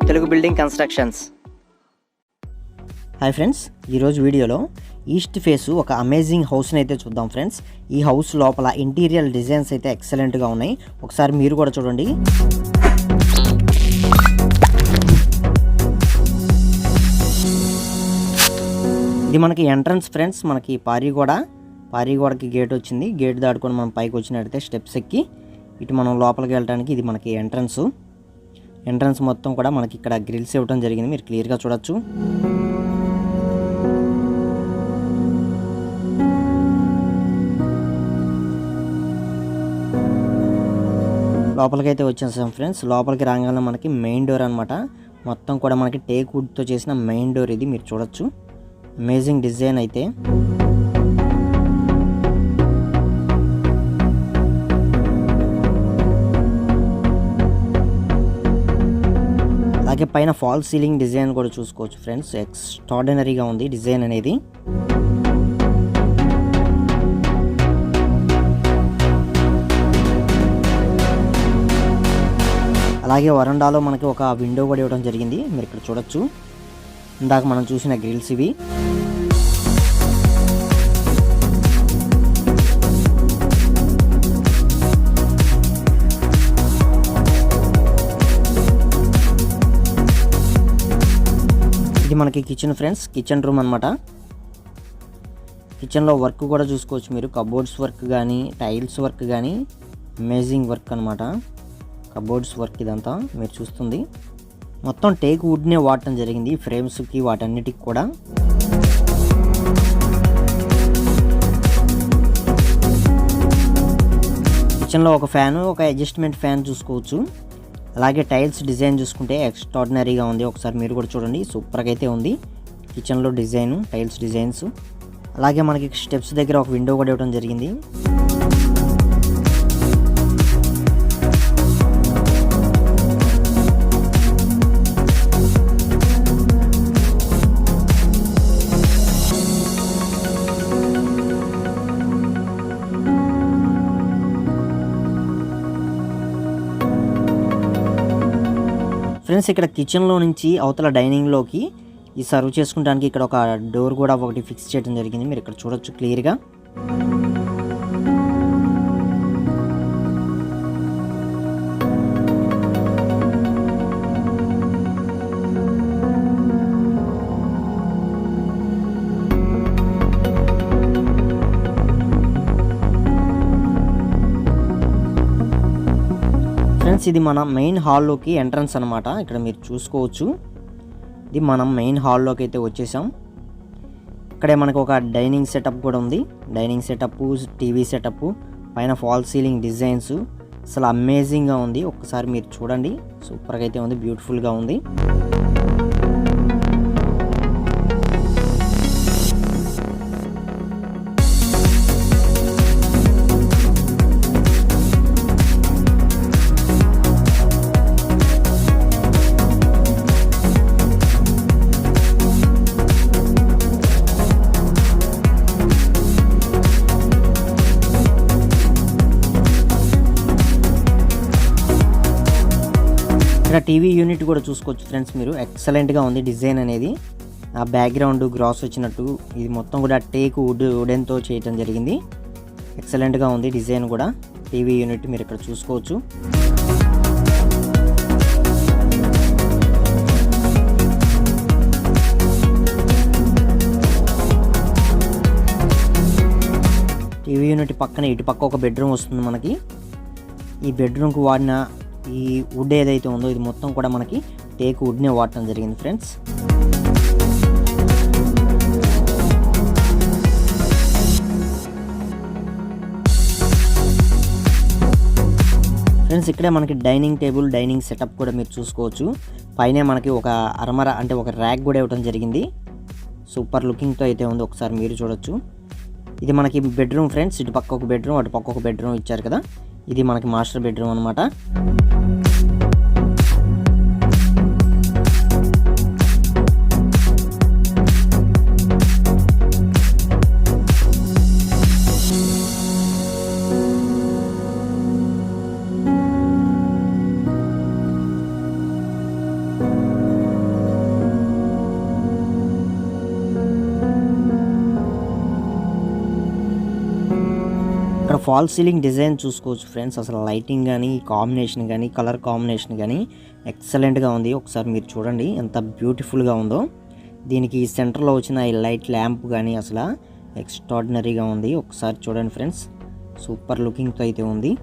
Telugu building constructions. Hi friends, ఈరోజు వీడియోలో east face ఒక అమేజింగ్ హౌస్ని అయితే చూద్దాం ఫ్రెండ్స్. ఈ హౌస్ లోపల ఇంటీరియర్ డిజైన్స్ అయితే ఎక్సలెంట్గా ఉన్నాయి. ఒకసారి మీరు కూడా చూడండి. ఇది మనకి ఎంట్రన్స్ ఫ్రెండ్స్. మనకి పారీగోడకి గేట్ వచ్చింది. గేట్ దాటుకొని మనం పైకి వచ్చినట్టయితే స్టెప్స్ ఎక్కి ఇటు మనం లోపలికి వెళ్ళడానికి ఇది మనకి ఎంట్రన్స్ మొత్తం కూడా మనకి ఇక్కడ గ్రిల్స్ ఇవ్వడం జరిగింది. మీరు క్లియర్గా చూడొచ్చు. లోపలికి అయితే వచ్చేసాం ఫ్రెండ్స్. లోపలికి రాగానే మనకి మెయిన్ డోర్ అనమాట. మొత్తం కూడా మనకి టేక్ వుడ్తో చేసిన మెయిన్ డోర్ ఇది. మీరు చూడొచ్చు. అమేజింగ్ డిజైన్ అయితే. అలాగే పైన ఫాల్ సీలింగ్ డిజైన్ కూడా చూసుకోవచ్చు ఫ్రెండ్స్. ఎక్స్ట్రాడినరీగా ఉంది డిజైన్ అనేది. అలాగే వరండాలో మనకి ఒక విండో కూడా ఇవ్వడం జరిగింది. మీరు ఇక్కడ చూడొచ్చు. ఇందాక మనం చూసిన గ్రిల్స్ ఇవి. ఇది మనకి కిచెన్ ఫ్రెండ్స్. కిచెన్ రూమ్ అనమాట. కిచెన్లో వర్క్ కూడా చూసుకోవచ్చు మీరు. కబోర్డ్స్ వర్క్ కానీ టైల్స్ వర్క్ కానీ అమేజింగ్ వర్క్ అనమాట. కబోర్డ్స్ వర్క్ ఇదంతా మీరు చూస్తుంది. మొత్తం టేక్ వుడ్నే వాడటం జరిగింది ఫ్రేమ్స్కి వాటన్నిటికి కూడా. కిచెన్లో ఒక ఫ్యాను, ఒక అడ్జస్ట్మెంట్ ఫ్యాన్ చూసుకోవచ్చు. అలాగే టైల్స్ డిజైన్ చూసుకుంటే ఎక్స్ట్రాడినరీగా ఉంది. ఒకసారి మీరు కూడా చూడండి. సూపర్గా అయితే ఉంది కిచెన్లో డిజైన్, టైల్స్ డిజైన్స్. అలాగే మనకి స్టెప్స్ దగ్గర ఒక విండో కూడా ఇవ్వడం జరిగింది. ఫ్రెండ్స్, ఇక్కడ కిచెన్లో నుంచి అవతల డైనింగ్లోకి ఈ సర్వ్ చేసుకుంటానికి ఇక్కడ ఒక డోర్ కూడా ఒకటి ఫిక్స్ చేయడం జరిగింది. మీరు ఇక్కడ చూడొచ్చు క్లియర్గా. ఫ్రెండ్స్, ఇది మన మెయిన్ హాల్లోకి ఎంట్రన్స్ అనమాట. ఇక్కడ మీరు చూసుకోవచ్చు. ఇది మనం మెయిన్ హాల్లోకి అయితే వచ్చేసాం. ఇక్కడే మనకు ఒక డైనింగ్ సెటప్ కూడా ఉంది. డైనింగ్ సెటప్, టీవీ సెటప్, పైన ఫాల్ సీలింగ్ డిజైన్స్ అసలు అమేజింగ్గా ఉంది. ఒక్కసారి మీరు చూడండి. సూపర్గా అయితే ఉంది. బ్యూటిఫుల్గా ఉంది. ఇక్కడ టీవీ యూనిట్ కూడా చూసుకోవచ్చు ఫ్రెండ్స్ మీరు. ఎక్సలెంట్గా ఉంది డిజైన్ అనేది. ఆ బ్యాక్గ్రౌండ్ గ్రాస్ వచ్చినట్టు ఇది మొత్తం కూడా టేక్ వుడెన్తో చేయటం జరిగింది. ఎక్సలెంట్గా ఉంది డిజైన్ కూడా. టీవీ యూనిట్ మీరు ఇక్కడ చూసుకోవచ్చు. టీవీ యూనిట్ పక్కన ఇటు పక్క ఒక బెడ్రూమ్ వస్తుంది మనకి. ఈ బెడ్రూమ్కి వాడిన ఈ వుడ్ ఏదైతే ఉందో ఇది మొత్తం కూడా మనకి టేక్ వుడ్నే వాడటం జరిగింది ఫ్రెండ్స్. ఫ్రెండ్స్, ఇక్కడే మనకి డైనింగ్ టేబుల్, డైనింగ్ సెటప్ కూడా మీరు చూసుకోవచ్చు. పైనే మనకి ఒక అరమర అంటే ఒక ర్యాక్ కూడా ఇవ్వడం జరిగింది. సూపర్ లుకింగ్తో అయితే ఉంది. ఒకసారి మీరు చూడొచ్చు. ఇది మనకి బెడ్రూమ్ ఫ్రెండ్స్. ఇటు పక్క ఒక బెడ్రూమ్, అటు పక్క ఒక బెడ్రూమ్ ఇచ్చారు కదా. ఇది మనకి మాస్టర్ బెడ్రూమ్ అనమాట. ఫాల్ సీలింగ్ డిజైన్ చూసుకోవచ్చు ఫ్రెండ్స్. అసలు లైటింగ్ కానీ కాంబినేషన్ కానీ కలర్ కాంబినేషన్ కానీ ఎక్సలెంట్గా ఉంది. ఒకసారి మీరు చూడండి ఎంత బ్యూటిఫుల్గా ఉందో. దీనికి సెంటర్లో వచ్చిన ఈ లైట్ ల్యాంప్ కానీ అసలు ఎక్స్ట్రాడినరీగా ఉంది. ఒకసారి చూడండి ఫ్రెండ్స్, సూపర్ లుకింగ్తో అయితే ఉంది.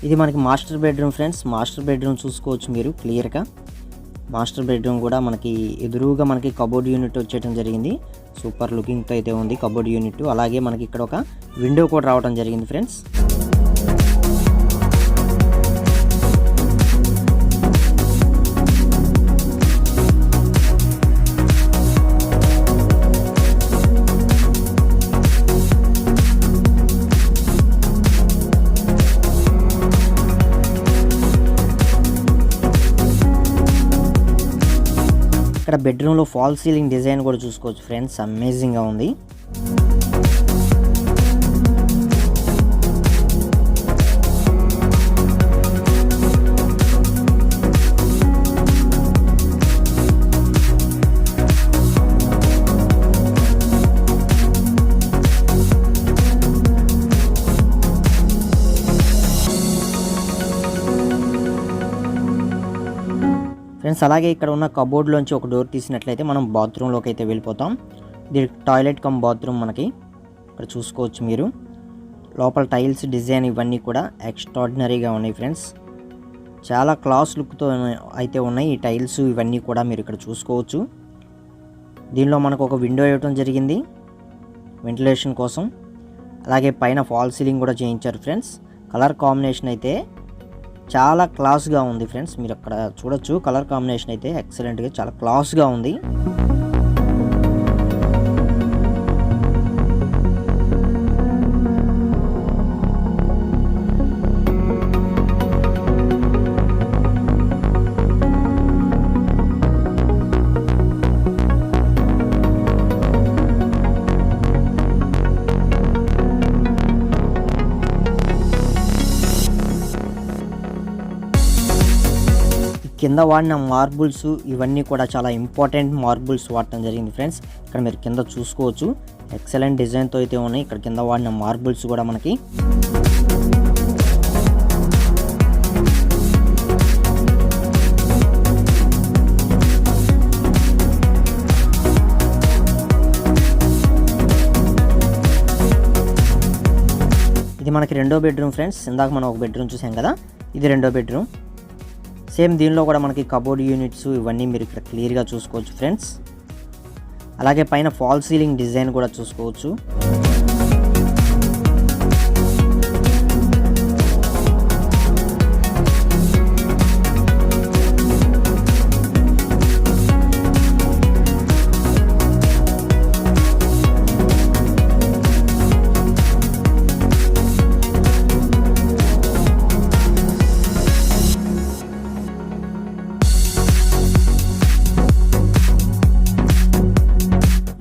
ఇది మనకి master bedroom friends. Master bedroom చూసుకోవచ్చు మీరు క్లియర్గా. మాస్టర్ బెడ్రూమ్ కూడా మనకి ఎదురుగా మనకి కబోర్డ్ యూనిట్ వచ్చేయడం జరిగింది. సూపర్ లుకింగ్తో అయితే ఉంది కబోర్డ్ యూనిట్. అలాగే మనకి ఇక్కడ ఒక విండో కూడా రావడం జరిగింది ఫ్రెండ్స్. ఇక్కడ బెడ్రూమ్లో ఫాల్ సీలింగ్ డిజైన్ కూడా చూసుకోవచ్చు ఫ్రెండ్స్, అమేజింగ్గా ఉంది. ఫ్రెండ్స్ అలాగే ఇక్కడ ఉన్న కబోర్డ్లోంచి ఒక డోర్ తీసినట్లయితే మనం బాత్రూంలోకి అయితే వెళ్ళిపోతాం. ఇది టాయిలెట్ కమ్ బాత్రూమ్ మనకి ఇక్కడ చూసుకోవచ్చు మీరు. లోపల టైల్స్ డిజైన్ ఇవన్నీ కూడా ఎక్స్ట్రాడినరీగా ఉన్నాయి ఫ్రెండ్స్. చాలా క్లాస్ లుక్తో అయితే ఉన్నాయి ఈ టైల్స్ ఇవన్నీ కూడా మీరు ఇక్కడ చూసుకోవచ్చు. దీనిలో మనకు ఒక విండో ఇవ్వడం జరిగింది వెంటిలేషన్ కోసం. అలాగే పైన ఫాల్ సీలింగ్ కూడా చేయించారు ఫ్రెండ్స్. కలర్ కాంబినేషన్ అయితే చాలా క్లాస్గా ఉంది ఫ్రెండ్స్. మీరు అక్కడ చూడొచ్చు కలర్ కాంబినేషన్ అయితే ఎక్సలెంట్గా చాలా క్లాస్గా ఉంది. కింద వాడిన మార్బుల్స్ ఇవన్నీ కూడా చాలా ఇంపార్టెంట్ మార్బుల్స్ వాడటం జరిగింది ఫ్రెండ్స్. ఇక్కడ మీరు కింద చూసుకోవచ్చు ఎక్సలెంట్ డిజైన్తో అయితే ఉన్నాయి. ఇక్కడ కింద వాడిన మార్బుల్స్ కూడా మనకి ఇది మనకి రెండో బెడ్రూమ్ ఫ్రెండ్స్. ఇందాక మనం ఒక బెడ్రూమ్ చూసాం కదా, ఇది రెండో బెడ్రూమ్. సేమ్ దీనిలో కూడా మనకి కబోర్డ్ యూనిట్స్ ఇవన్నీ మీరు ఇక్కడ క్లియర్గా చూసుకోవచ్చు ఫ్రెండ్స్. అలాగే పైన ఫాల్ సీలింగ్ డిజైన్ కూడా చూసుకోవచ్చు.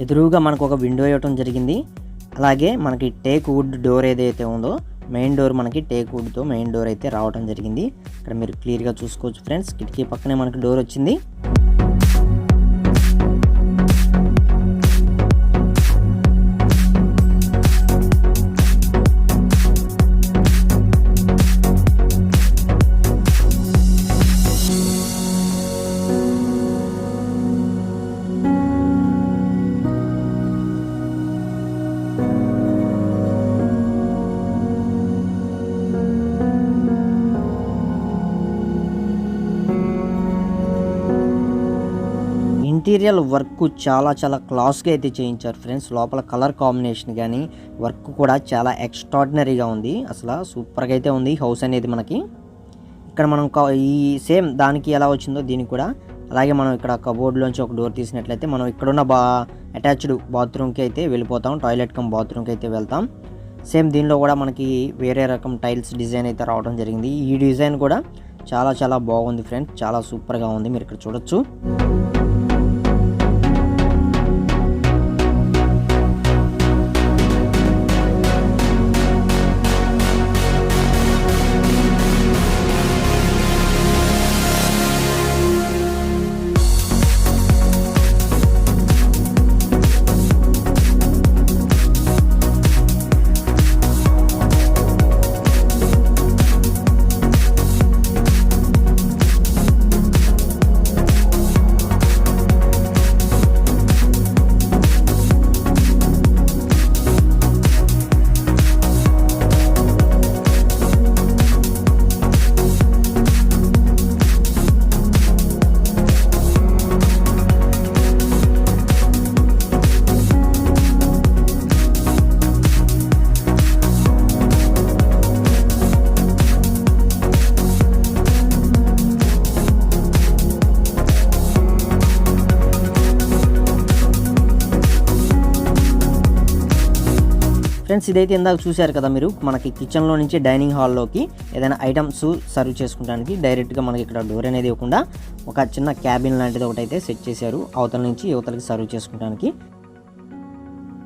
ఎదురుగా మనకు ఒక విండో ఇవ్వటం జరిగింది. అలాగే మనకి టేక్ వుడ్ డోర్ ఏదైతే ఉందో మెయిన్ డోర్ మనకి టేక్ వుడ్తో మెయిన్ డోర్ అయితే రావడం జరిగింది. ఇక్కడ మీరు క్లియర్గా చూసుకోవచ్చు ఫ్రెండ్స్. కిటికీ పక్కనే మనకి డోర్ వచ్చింది. ఇంటీరియర్ వర్క్ చాలా చాలా క్లాస్గా అయితే చేయించారు ఫ్రెండ్స్. లోపల కలర్ కాంబినేషన్ కానీ వర్క్ కూడా చాలా ఎక్స్ట్రాడినరీగా ఉంది. అసలు సూపర్గా అయితే ఉంది హౌస్ అనేది మనకి. ఇక్కడ మనం ఈ సేమ్ దానికి ఎలా వచ్చిందో దీనికి కూడా అలాగే మనం ఇక్కడ కబోర్డ్లోంచి ఒక డోర్ తీసినట్లయితే మనం ఇక్కడున్న అటాచ్డ్ బాత్రూమ్కి అయితే వెళ్ళిపోతాం. టాయిలెట్ కమ్ బాత్రూమ్కి అయితే వెళ్తాం. సేమ్ దీనిలో కూడా మనకి వేరే రకం టైల్స్ డిజైన్ అయితే రావడం జరిగింది. ఈ డిజైన్ కూడా చాలా చాలా బాగుంది ఫ్రెండ్స్, చాలా సూపర్గా ఉంది. మీరు ఇక్కడ చూడొచ్చు. ఫ్రెండ్స్ ఇదైతే ఇందాక చూశారు కదా మీరు, మనకి కిచెన్లో నుంచి డైనింగ్ హాల్లోకి ఏదైనా ఐటమ్స్ సర్వ్ చేసుకోవడానికి డైరెక్ట్గా మనకి ఇక్కడ డోర్ అనేది ఇవ్వకుండా ఒక చిన్న క్యాబిన్ లాంటిది ఒకటి అయితే సెట్ చేశారు, అవతల నుంచి యువతలకి సర్వ్ చేసుకోవడానికి.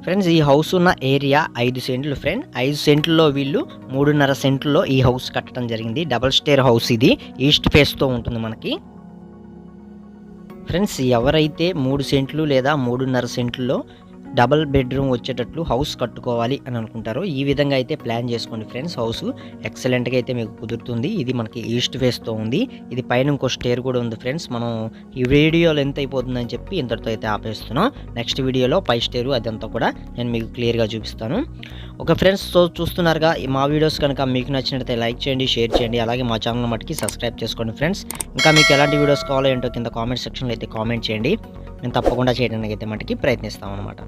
ఫ్రెండ్స్ ఈ హౌస్ ఉన్న ఏరియా 5 సెంట్లు ఫ్రెండ్. 5 సెంట్లలో వీళ్ళు 3.5 సెంట్లలో ఈ హౌస్ కట్టడం జరిగింది. డబల్ స్టేర్ హౌస్ ఇది, ఈస్ట్ ఫేస్తో ఉంటుంది మనకి. ఫ్రెండ్స్ ఎవరైతే 3 సెంట్లు లేదా 3.5 సెంట్లలో డబల్ బెడ్రూమ్ వచ్చేటట్లు హౌస్ కట్టుకోవాలి అని అనుకుంటారో ఈ విధంగా అయితే ప్లాన్ చేసుకోండి ఫ్రెండ్స్. హౌస్ ఎక్సలెంట్గా అయితే మీకు కుదురుతుంది. ఇది మనకి ఈస్ట్ ఫేస్తో ఉంది. ఇది పైన ఇంకో స్టేర్ కూడా ఉంది ఫ్రెండ్స్. మనం ఈ వీడియోలో ఎంత అయిపోతుందని చెప్పి ఇంతటితో అయితే ఆపేస్తున్నాం. నెక్స్ట్ వీడియోలో పై స్టేరు అదంతా కూడా నేను మీకు క్లియర్గా చూపిస్తాను. ఓకే ఫ్రెండ్స్, సో చూస్తున్నారుగా మా వీడియోస్ కనుక మీకు నచ్చినట్లయితే లైక్ చేయండి, షేర్ చేయండి, అలాగే మా ఛానల్ మట్టుకి సబ్స్క్రైబ్ చేసుకోండి ఫ్రెండ్స్. ఇంకా మీకు ఎలాంటి వీడియోస్ కావాలో ఏంటో కింద కామెంట్ సెక్షన్లో అయితే కామెంట్ చేయండి. నేను తప్పకుండా చేయడానికి అయితే మటుకి ప్రయత్నిస్తాం అనమాట.